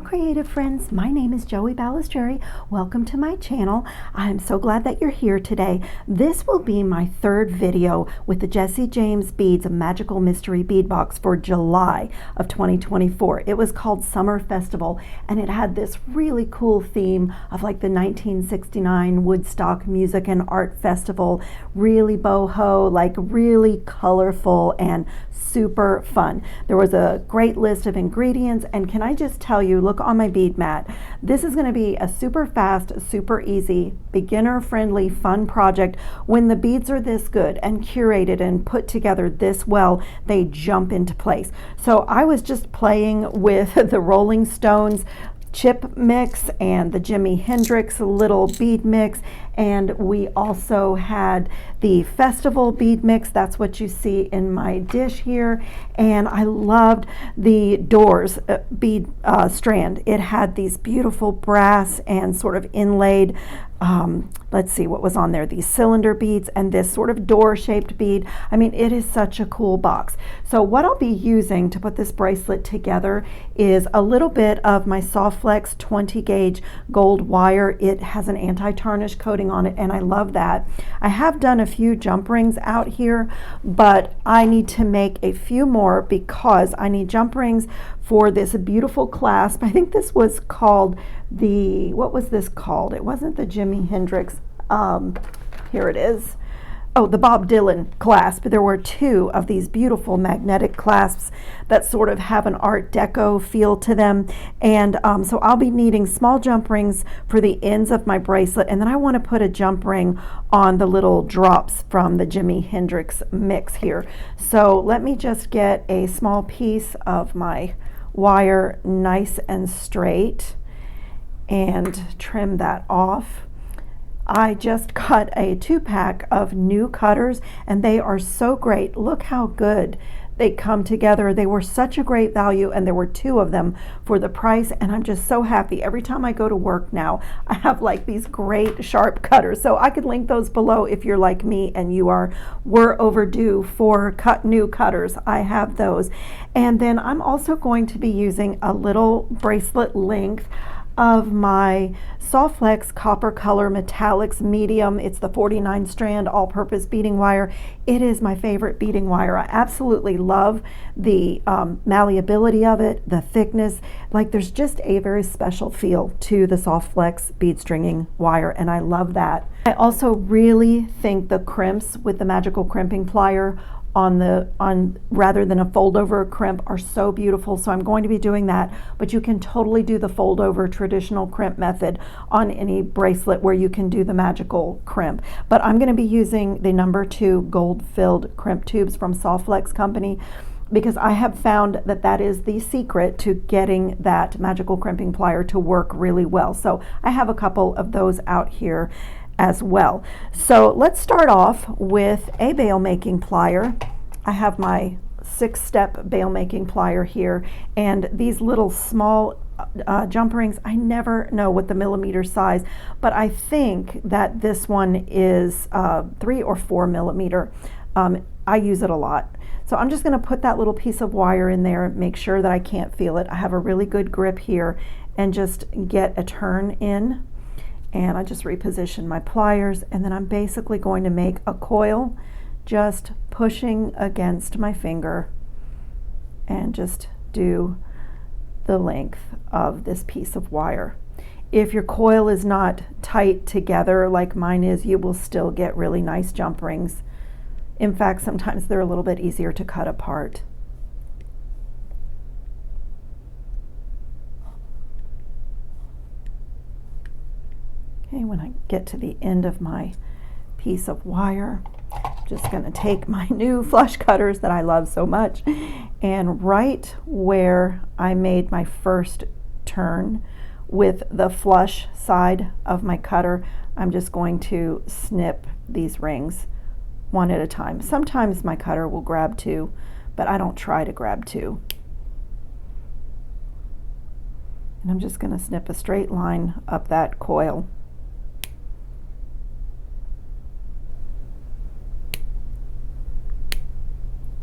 creative friends, my name is Joey Balestrieri. Welcome to my channel. I'm so glad that you're here today. This will be my third video with the Jesse James Beads, a magical mystery bead box for July of 2024. It was called Summer Festival, and it had this really cool theme of like the 1969 Woodstock Music and Art Festival, really boho, like really colorful and super fun. There was a great list of ingredients, and can I just tell you, look on my bead mat. This is going to be a super fast, super easy, beginner friendly, fun project. When the beads are this good and curated and put together this well, they jump into place. So I was just playing with the Rolling Stones chip mix and the Jimi Hendrix little bead mix, and we also had the festival bead mix. That's what you see in my dish here. And I loved the Doors bead strand. It had these beautiful brass and sort of inlaid, let's see what was on there, these cylinder beads and this sort of door shaped bead. I mean, it is such a cool box. So what I'll be using to put this bracelet together is a little bit of my Soft Flex 20 gauge gold wire. It has an anti-tarnish coating on it, and I love that. I have done a few jump rings out here, but I need to make a few more because I need jump rings for this beautiful clasp. I think this was called the, what was this called? It wasn't the Jimi Hendrix. Here it is. Oh, the Bob Dylan clasp. There were two of these beautiful magnetic clasps that sort of have an Art Deco feel to them. And so I'll be needing small jump rings for the ends of my bracelet. And then I want to put a jump ring on the little drops from the Jimi Hendrix mix here. So let me just get a small piece of my wire nice and straight and trim that off. I just cut a 2-pack of new cutters, and they are so great. Look how good they come together. They were such a great value, and there were 2 of them for the price, and I'm just so happy. Every time I go to work now, I have like these great sharp cutters. So I could link those below if you're like me and you were overdue for new cutters. I have those. And then I'm also going to be using a little bracelet length of my Soft Flex Copper Color Metallics Medium. It's the 49 strand all-purpose beading wire. It is my favorite beading wire. I absolutely love the malleability of it, the thickness. Like, there's just a very special feel to the Soft Flex bead stringing wire, and I love that. I also really think the crimps with the magical crimping plier on rather than a fold over crimp are so beautiful. So I'm going to be doing that, but you can totally do the fold over traditional crimp method on any bracelet where you can do the magical crimp. But I'm going to be using the number 2 gold filled crimp tubes from Soft Flex Company, because I have found that that is the secret to getting that magical crimping plier to work really well. So I have a couple of those out here as well. So let's start off with a bail making plier. I have my 6-step bail making plier here, and these little small jump rings, I never know what the millimeter size, but I think that this one is 3 or 4 millimeter. I use it a lot. So I'm just going to put that little piece of wire in there, make sure that I can't feel it. I have a really good grip here, and just get a turn in. And I just reposition my pliers, and then I'm basically going to make a coil, just pushing against my finger, and just do the length of this piece of wire. If your coil is not tight together like mine is, you will still get really nice jump rings. In fact, sometimes they're a little bit easier to cut apart. Okay, when I get to the end of my piece of wire, I'm just going to take my new flush cutters that I love so much, and right where I made my first turn with the flush side of my cutter, I'm just going to snip these rings one at a time. Sometimes my cutter will grab 2, but I don't try to grab 2. And I'm just going to snip a straight line up that coil.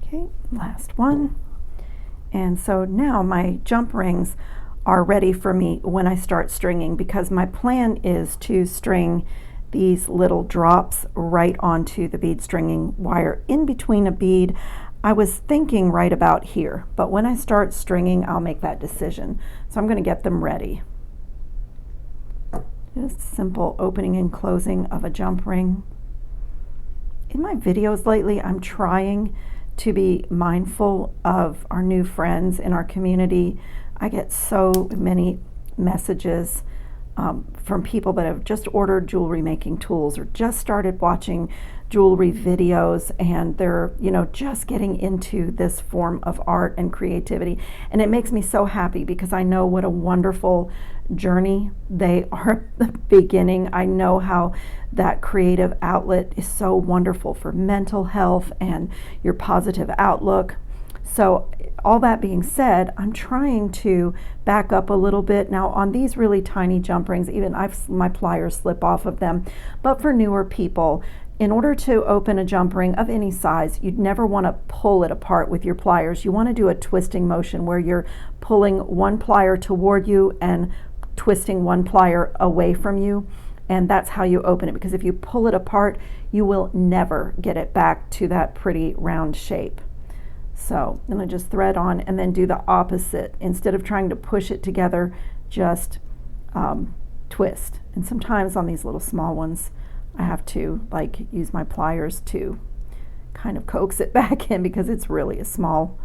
Okay, last one. And so now my jump rings are ready for me when I start stringing, because my plan is to string these little drops right onto the bead stringing wire in between a bead. I was thinking right about here, but when I start stringing, I'll make that decision. So I'm going to get them ready. Just simple opening and closing of a jump ring. In my videos lately, I'm trying to be mindful of our new friends in our community. I get so many messages from people that have just ordered jewelry making tools or just started watching jewelry videos, and they're, you know, just getting into this form of art and creativity. And it makes me so happy because I know what a wonderful journey they are at the beginning. I know how that creative outlet is so wonderful for mental health and your positive outlook. So all that being said, I'm trying to back up a little bit. Now on these really tiny jump rings, even my pliers slip off of them. But for newer people, in order to open a jump ring of any size, you'd never want to pull it apart with your pliers. You want to do a twisting motion where you're pulling one plier toward you and twisting one plier away from you. And that's how you open it, because if you pull it apart, you will never get it back to that pretty round shape. So I'm going to just thread on and then do the opposite. Instead of trying to push it together, just twist. And sometimes on these little small ones, I have to like use my pliers to kind of coax it back in, because it's really a small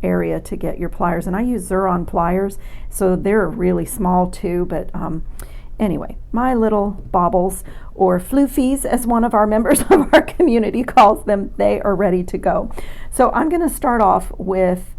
area to get your pliers. And I use Xuron pliers, so they're really small too, but anyway, my little baubles, or floofies as one of our members of our community calls them, they are ready to go. So I'm going to start off with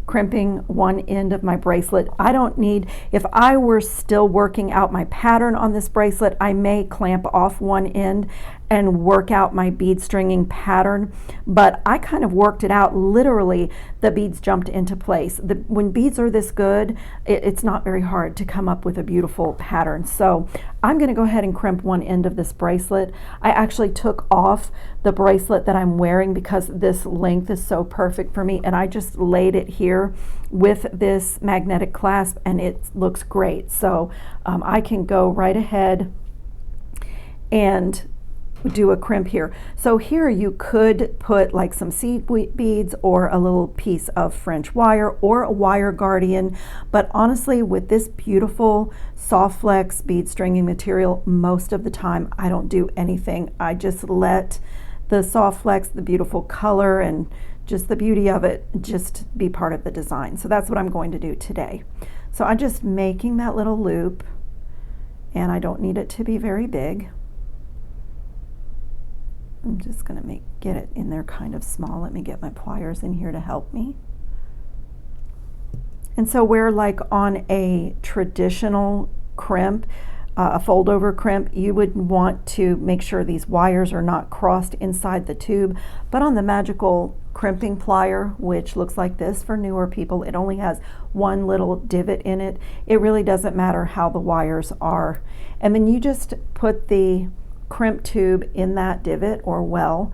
crimping one end of my bracelet. I don't need, if I were still working out my pattern on this bracelet, I may clamp off one end and work out my bead stringing pattern, but I kind of worked it out. Literally, the beads jumped into place. When beads are this good, it's not very hard to come up with a beautiful pattern. So I'm going to go ahead and crimp one end of this bracelet. I actually took off the bracelet that I'm wearing because this length is so perfect for me, and I just laid it here with this magnetic clasp, and it looks great. So I can go right ahead and do a crimp here. So here you could put like some seed beads or a little piece of French wire or a wire guardian, but honestly, with this beautiful soft flex bead stringing material, most of the time I don't do anything. I just let the soft flex, the beautiful color and just the beauty of it, just be part of the design. So that's what I'm going to do today. So I'm just making that little loop, and I don't need it to be very big. I'm just going to get it in there kind of small. Let me get my pliers in here to help me. And so where like on a traditional crimp, a fold over crimp, you would want to make sure these wires are not crossed inside the tube. But on the magical crimping plier, which looks like this for newer people, it only has one little divot in it. It really doesn't matter how the wires are. And then you just put the crimp tube in that divot or well.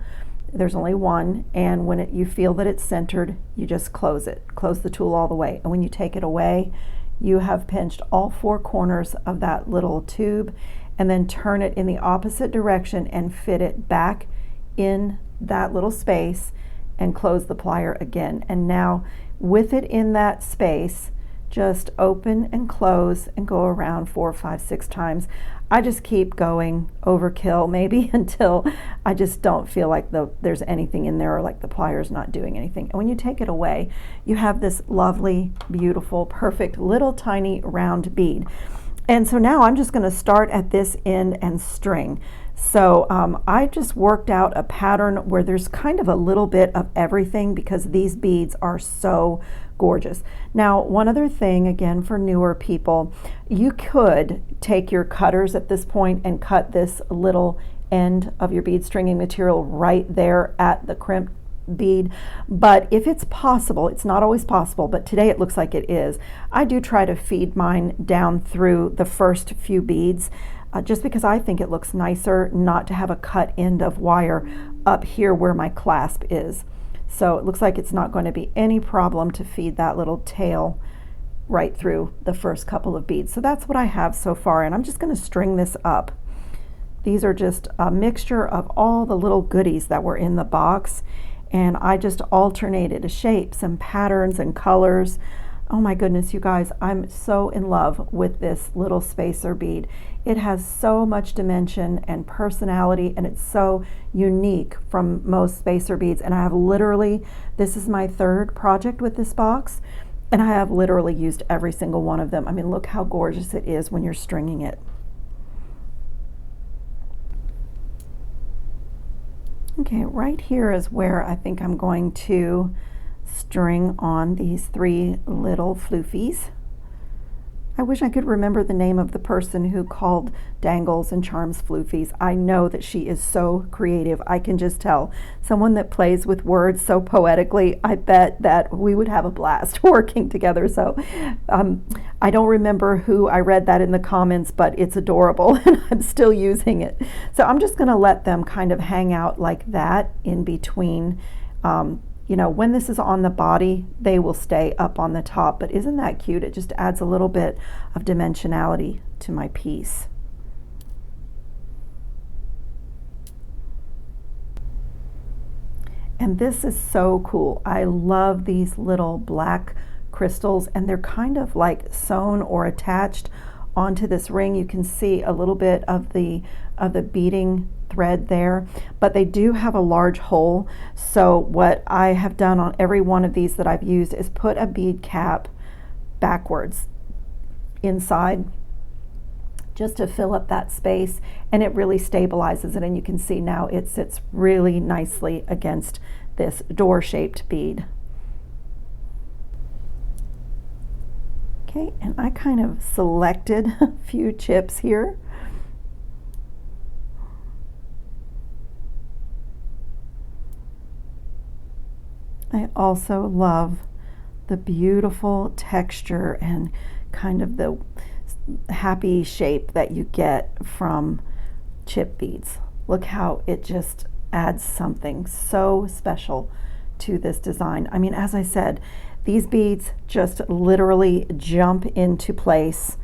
There's only one, and when you feel that it's centered, you just close it. Close the tool all the way. And when you take it away, you have pinched all four corners of that little tube, and then turn it in the opposite direction and fit it back in that little space and close the plier again. And now with it in that space, just open and close and go around 4, 5, 6 times. I just keep going, overkill maybe, until I just don't feel like there's anything in there, or like the plier's not doing anything. And when you take it away, you have this lovely, beautiful, perfect little tiny round bead. And so now I'm just going to start at this end and string. So I just worked out a pattern where there's kind of a little bit of everything, because these beads are so gorgeous. Now, one other thing, again, for newer people, you could take your cutters at this point and cut this little end of your bead stringing material right there at the crimp bead. But if it's possible, it's not always possible, but today it looks like it is, I do try to feed mine down through the first few beads, just because I think it looks nicer not to have a cut end of wire up here where my clasp is. So it looks like it's not going to be any problem to feed that little tail right through the first couple of beads. So that's what I have so far, and I'm just going to string this up. These are just a mixture of all the little goodies that were in the box, and I just alternated shapes and patterns and colors. Oh my goodness, you guys, I'm so in love with this little spacer bead. It has so much dimension and personality, and it's so unique from most spacer beads. And I have literally, this is my third project with this box, and I have literally used every single one of them. I mean, look how gorgeous it is when you're stringing it. Okay, right here is where I think I'm going to string on these three little floofies. I wish I could remember the name of the person who called dangles and charms floofies. I know that she is so creative. I can just tell. Someone that plays with words so poetically, I bet that we would have a blast working together. So I don't remember who I read that in the comments, but it's adorable and I'm still using it. So I'm just going to let them kind of hang out like that in between. You know, when this is on the body, they will stay up on the top, but isn't that cute? It just adds a little bit of dimensionality to my piece. And this is so cool. I love these little black crystals, and they're kind of like sewn or attached onto this ring. You can see a little bit of the beading thread there, but they do have a large hole. So what I have done on every one of these that I've used is put a bead cap backwards inside just to fill up that space, and it really stabilizes it, and you can see now it sits really nicely against this door-shaped bead. Okay, and I kind of selected a few chips here. I also love the beautiful texture and kind of the happy shape that you get from chip beads. Look how it just adds something so special to this design. I mean, as I said, these beads just literally jump into place,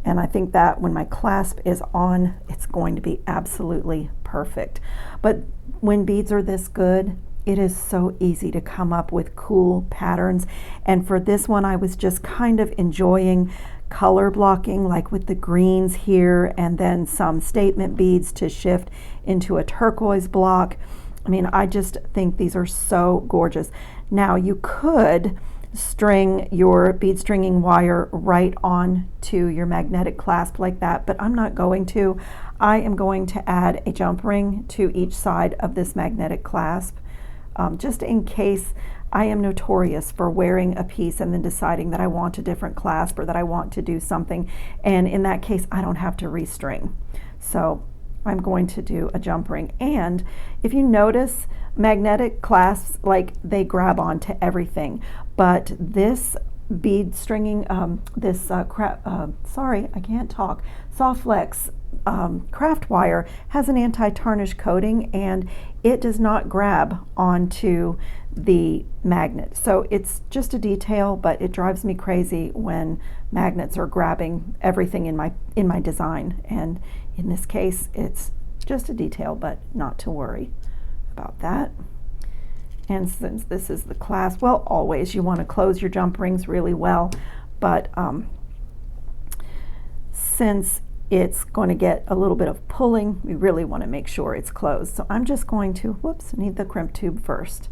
and I think that when my clasp is on, it's going to be absolutely perfect. But when beads are this good, it is so easy to come up with cool patterns. And for this one, I was just kind of enjoying color blocking, like with the greens here, and then some statement beads to shift into a turquoise block. I mean, I just think these are so gorgeous. Now, you could string your bead stringing wire right on to your magnetic clasp like that, but I'm not going to. I am going to add a jump ring to each side of this magnetic clasp. Just in case. I am notorious for wearing a piece and then deciding that I want a different clasp or that I want to do something, and in that case I don't have to restring. So I'm going to do a jump ring. And if you notice, magnetic clasps, like, they grab onto everything, but this bead stringing, sorry, I can't talk, Soft Flex craft wire has an anti-tarnish coating, and it does not grab onto the magnet. So it's just a detail, but it drives me crazy when magnets are grabbing everything in my design. And in this case, it's just a detail, but not to worry about that. And since this is the clasp, well, always you want to close your jump rings really well, but since it's going to get a little bit of pulling, we really want to make sure it's closed. So I'm just going to, whoops, need the crimp tube first.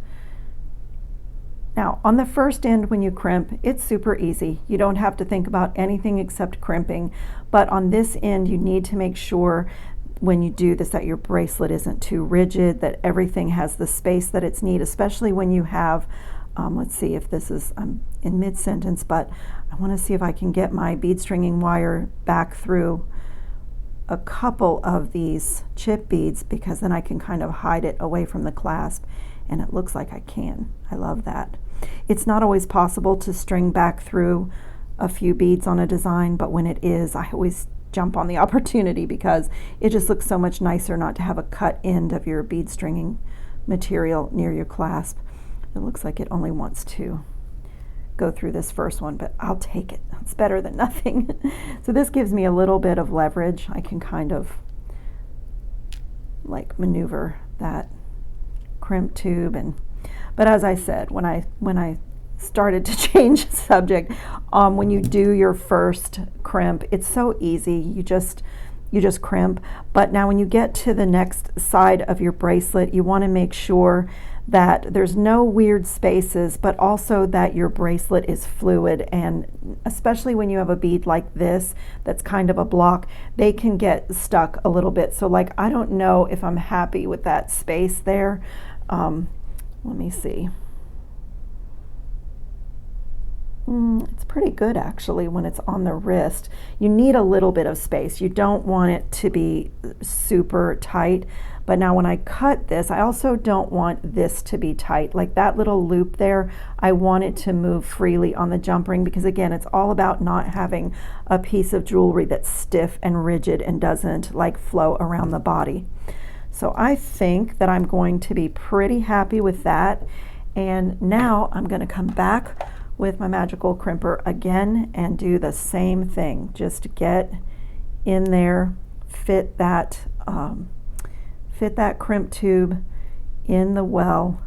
Now, on the first end, when you crimp, it's super easy. You don't have to think about anything except crimping. But on this end, you need to make sure when you do this that your bracelet isn't too rigid, that everything has the space that it's need, especially when you have, let's see if this is, I'm in mid-sentence, but I want to see if I can get my bead stringing wire back through a couple of these chip beads, because then I can kind of hide it away from the clasp, and it looks like I can. I love that. It's not always possible to string back through a few beads on a design, but when it is, I always jump on the opportunity because it just looks so much nicer not to have a cut end of your bead stringing material near your clasp. It looks like it only wants to go through this first one, but I'll take it. It's better than nothing. So this gives me a little bit of leverage. I can kind of like maneuver that crimp tube. But as I said, when I started to change the subject, when you do your first crimp, it's so easy. You just crimp. But now when you get to the next side of your bracelet, you want to make sure that there's no weird spaces, but also that your bracelet is fluid. And especially when you have a bead like this that's kind of a block, they can get stuck a little bit. So like, I don't know if I'm happy with that space there. Let me see. It's pretty good actually when it's on the wrist. You need a little bit of space. You don't want it to be super tight. But now when I cut this, I also don't want this to be tight. Like that little loop there, I want it to move freely on the jump ring, because again, it's all about not having a piece of jewelry that's stiff and rigid and doesn't like flow around the body. So I think that I'm going to be pretty happy with that. And now I'm going to come back with my magical crimper again and do the same thing. Just get in there, fit that crimp tube in the well.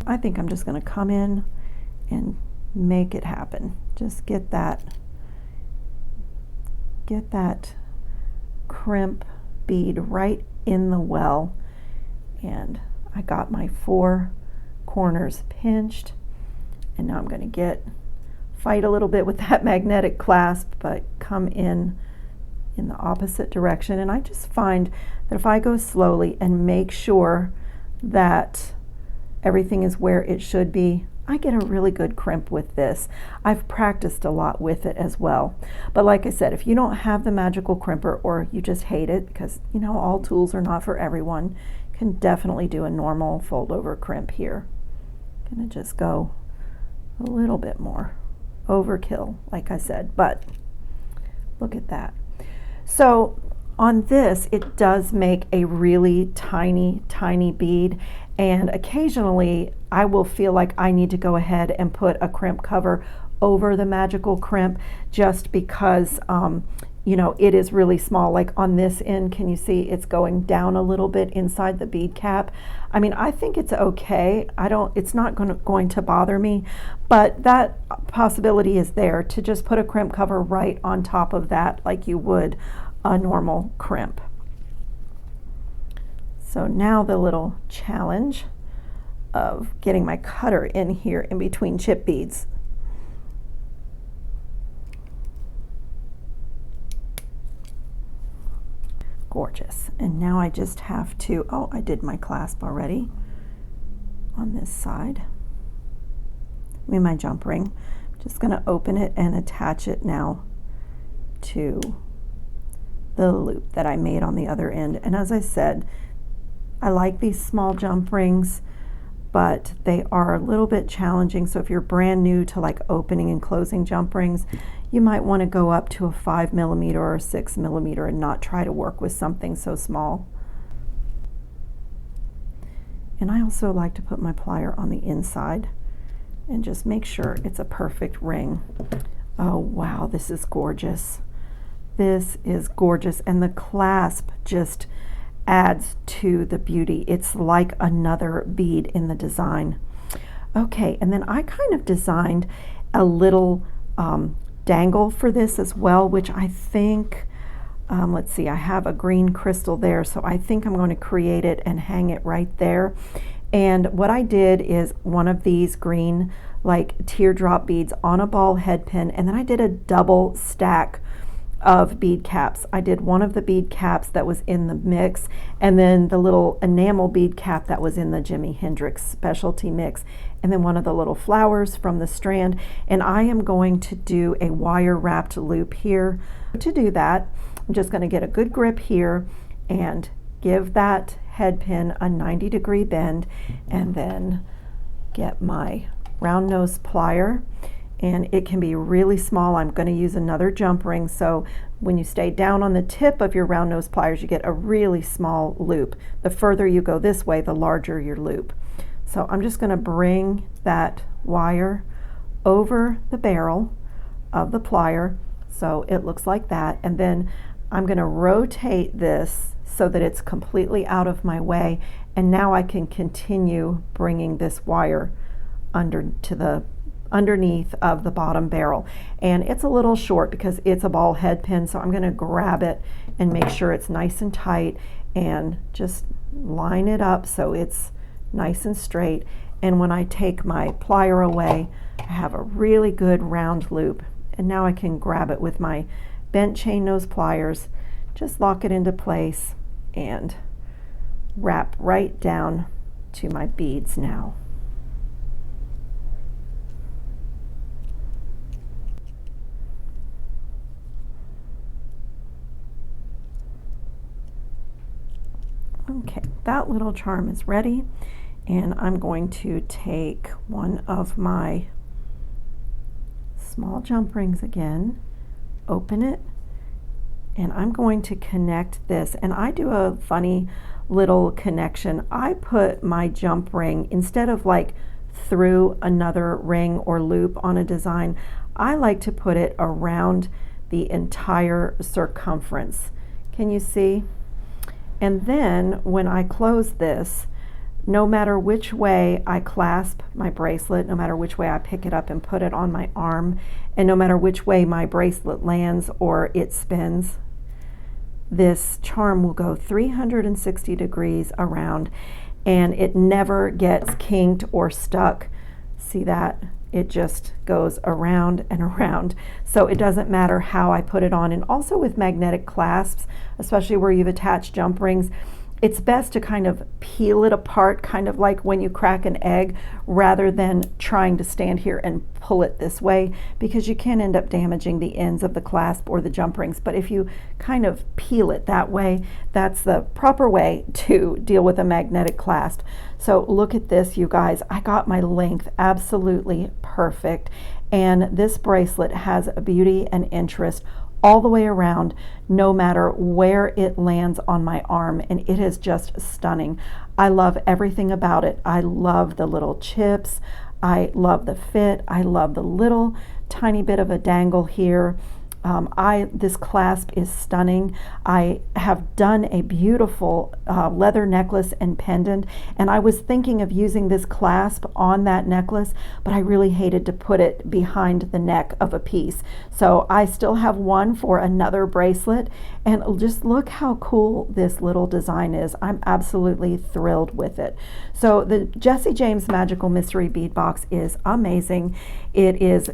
I think I'm just going to come in and make it happen. Just get that crimp bead right in the well. And I got my 4 corners pinched, and now I'm going to fight a little bit with that magnetic clasp, but come in the opposite direction. And I just find that if I go slowly and make sure that everything is where it should be, I get a really good crimp with this. I've practiced a lot with it as well. But like I said, if you don't have the magical crimper, or you just hate it, because you know all tools are not for everyone, you can definitely do a normal fold over crimp here. I'm gonna just go a little bit more. Overkill, like I said, but look at that. So on this, it does make a really tiny bead, and occasionally I will feel like I need to go ahead and put a crimp cover over the magical crimp, just because you know, it is really small. Like on this end, can you see it's going down a little bit inside the bead cap? I mean, I think it's okay. It's not going to bother me, but that possibility is there, to just put a crimp cover right on top of that like you would a normal crimp. So now the little challenge of getting my cutter in here in between chip beads. Gorgeous. And now I just have to, oh, I did my clasp already on this side. I mean, my jump ring. I'm just going to open it and attach it now to the loop that I made on the other end. And as I said, I like these small jump rings, but they are a little bit challenging. So if you're brand new to like opening and closing jump rings, you might want to go up to a 5mm or a 6mm and not try to work with something so small. And I also like to put my plier on the inside and just make sure it's a perfect ring. Oh wow, this is gorgeous. This is gorgeous, and the clasp just adds to the beauty. It's like another bead in the design. Okay, and then I kind of designed a little dangle for this as well, which I think, let's see, I have a green crystal there, so I think I'm going to create it and hang it right there. And what I did is one of these green like teardrop beads on a ball head pin, and then I did a double stack of bead caps. I did one of the bead caps that was in the mix, and then the little enamel bead cap that was in the Jimi Hendrix specialty mix, and then one of the little flowers from the strand. And I am going to do a wire wrapped loop here. To do that, I'm just going to get a good grip here and give that head pin a 90-degree bend, and then get my round nose plier. And it can be really small. I'm going to use another jump ring, so when you stay down on the tip of your round nose pliers, you get a really small loop. The further you go this way, the larger your loop. So I'm just going to bring that wire over the barrel of the plier, so it looks like that. And then I'm going to rotate this so that it's completely out of my way, and now I can continue bringing this wire underneath of the bottom barrel. And it's a little short because it's a ball head pin, so I'm going to grab it and make sure it's nice and tight and just line it up so it's nice and straight. And when I take my plier away, I have a really good round loop, and now I can grab it with my bent chain nose pliers, just lock it into place and wrap right down to my beads now. Okay, that little charm is ready, and I'm going to take one of my small jump rings again, open it, and I'm going to connect this. And I do a funny little connection. I put my jump ring, instead of like through another ring or loop on a design, I like to put it around the entire circumference. Can you see? And then when I close this, no matter which way I clasp my bracelet, no matter which way I pick it up and put it on my arm, and no matter which way my bracelet lands or it spins, this charm will go 360 degrees around, and it never gets kinked or stuck. See that? It just goes around and around. So it doesn't matter how I put it on. And also with magnetic clasps, especially where you've attached jump rings, it's best to kind of peel it apart, kind of like when you crack an egg, rather than trying to stand here and pull it this way, because you can end up damaging the ends of the clasp or the jump rings. But if you kind of peel it that way, that's the proper way to deal with a magnetic clasp. So look at this, you guys. I got my length absolutely perfect, and this bracelet has a beauty and interest all the way around, no matter where it lands on my arm, and it is just stunning. I love everything about it. I love the little chips, I love the fit, I love the little tiny bit of a dangle here. This clasp is stunning. I have done a beautiful leather necklace and pendant, and I was thinking of using this clasp on that necklace, but I really hated to put it behind the neck of a piece. So I still have one for another bracelet, and just look how cool this little design is. I'm absolutely thrilled with it. So the Jessie James Magical Mystery Bead Box is amazing. It is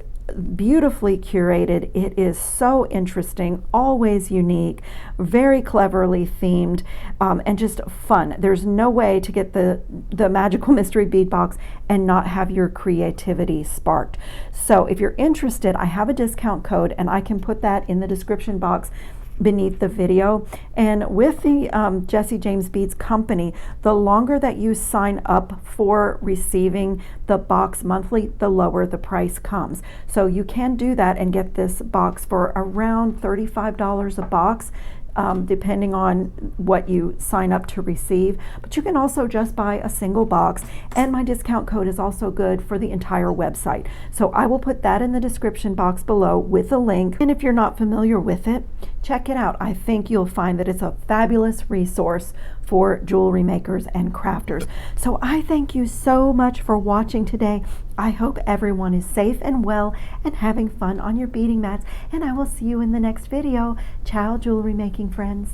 beautifully curated. It is so interesting, always unique, very cleverly themed, and just fun. There's no way to get the Magical Mystery Bead Box and not have your creativity sparked. So if you're interested, I have a discount code, and I can put that in the description box beneath the video. And with the Jessie James Beads company, the longer that you sign up for receiving the box monthly, the lower the price comes. So you can do that and get this box for around $35 a box, depending on what you sign up to receive. But you can also just buy a single box, and my discount code is also good for the entire website. So I will put that in the description box below with a link. And if you're not familiar with it, check it out. I think you'll find that it's a fabulous resource for jewelry makers and crafters. So I thank you so much for watching today. I hope everyone is safe and well and having fun on your beading mats, and I will see you in the next video. Ciao, jewelry making friends.